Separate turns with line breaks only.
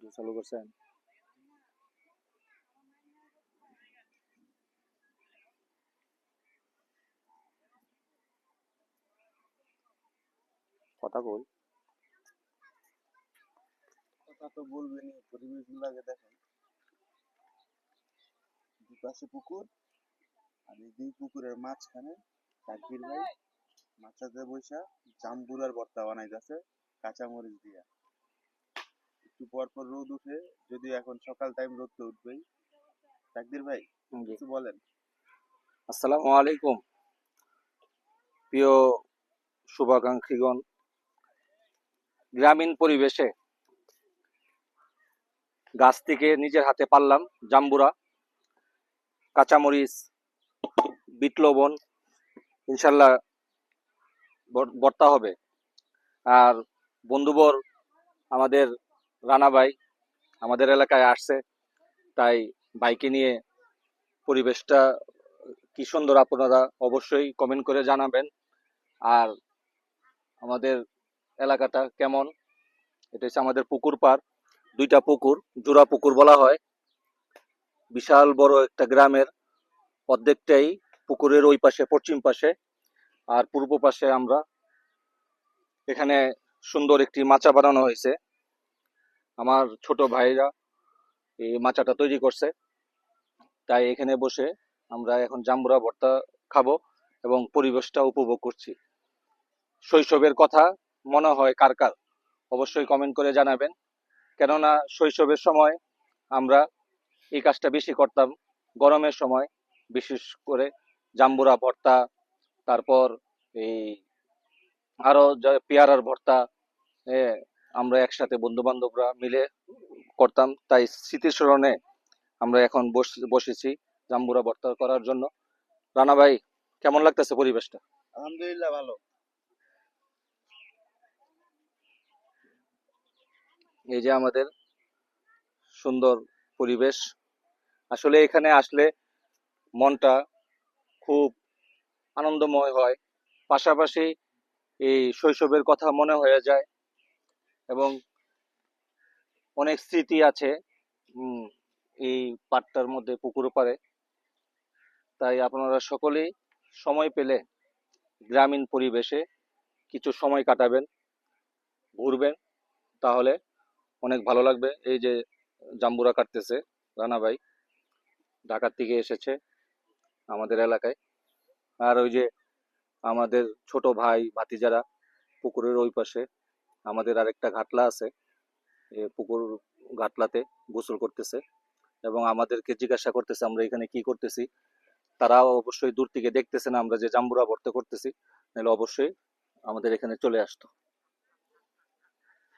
Video চালু করছেন? কথা বল।
কথা তো বলবেনই, পরিবেশ গুলাকে দেখেন। দুপাশে পুকুর, আর এই দুই পুকুরের মাঝখানে সাকির ভাই মাছাতে বৈশা জাম্বুরার ভর্তা বানাইতেছে কাঁচামরিচ দিয়া। একটু পর পর রোদ উঠে, যদি এখন সকাল টাইম রোদ তো উঠবেই। তাকদির ভাই কিছু বলেন।
আসসালামু আলাইকুম প্রিয় শুভাকাঙ্ক্ষীগণ। গ্রামীণ পরিবেশে গাছ থেকে নিজের হাতে পারলাম জাম্বুরা, কাঁচামরিচ, বিট লবণ, ইনশাল্লাহ ভর্তা হবে। আর বন্ধুবর আমাদের রানা ভাই আমাদের এলাকায় আসছে, তাই ভাইকে নিয়ে পরিবেশটা কি সুন্দর আপনারা অবশ্যই কমেন্ট করে জানাবেন। আর আমাদের এলাকাটা কেমন, এটা হচ্ছে আমাদের পুকুর পাড়, দুইটা পুকুর, জোড়া পুকুর বলা হয়। বিশাল বড় একটা গ্রামের অর্ধেকটাই পুকুরের ওই পাশে পশ্চিম পাশে, আর পূর্ব পাশে আমরা। এখানে সুন্দর একটি মাচা বানানো হয়েছে, আমার ছোট ভাইরা এই মাচাটা তৈরি করছে। তাই এখানে বসে আমরা এখন জাম্বুরা ভর্তা খাবো এবং পরিবেশটা উপভোগ করছি। শৈশবের কথা মনে হয় কার কার, অবশ্যই কমেন্ট করে জানাবেন। কেননা শৈশবের সময় আমরা এই কাজটা বেশি করতাম। গরমের সময় বিশেষ করে জাম্বুরা ভর্তা, তারপর এই আরো পেয়ারার ভর্তা, আমরা একসাথে বন্ধু বান্ধবরা মিলে করতাম। তাই স্মৃতির স্মরণে আমরা এখন বসেছি জাম্বুরা ভর্তা করার জন্য। রানা ভাই, কেমন লাগতেছে পরিবেশটা?
আলহামদুলিল্লাহ ভালো।
এই যে আমাদের সুন্দর পরিবেশ, আসলে এখানে আসলে মনটা খুব আনন্দময় হয়। পাশাপাশি এই শৈশবের কথা মনে হয়ে যায় এবং অনেক স্মৃতি আছে এই পাড়টার মধ্যে, পুকুর পাড়ে। তাই আপনারা সকলেই সময় পেলে গ্রামীণ পরিবেশে কিছু সময় কাটাবেন, ঘুরবেন, তাহলে অনেক ভালো লাগবে। এই যে জাম্বুরা কাটতেছে রানা ভাই, ঢাকার থেকে এসেছে আমাদের এলাকায়। আর ওই যে আমাদের ছোট ভাই ভাতিজারা পুকুরের ওই পাশে, আমাদের আরেকটা ঘাটলা আছে, পুকুর ঘাটলাতে গোসল করতেছে এবং আমাদেরকে জিজ্ঞাসা করতেছে আমরা এখানে কি করতেছি। তারাও অবশ্যই দূর থেকে দেখতেছে না আমরা যে জাম্বুরা ভর্তা করতেছি, নাহলে অবশ্যই আমাদের এখানে চলে আসতো।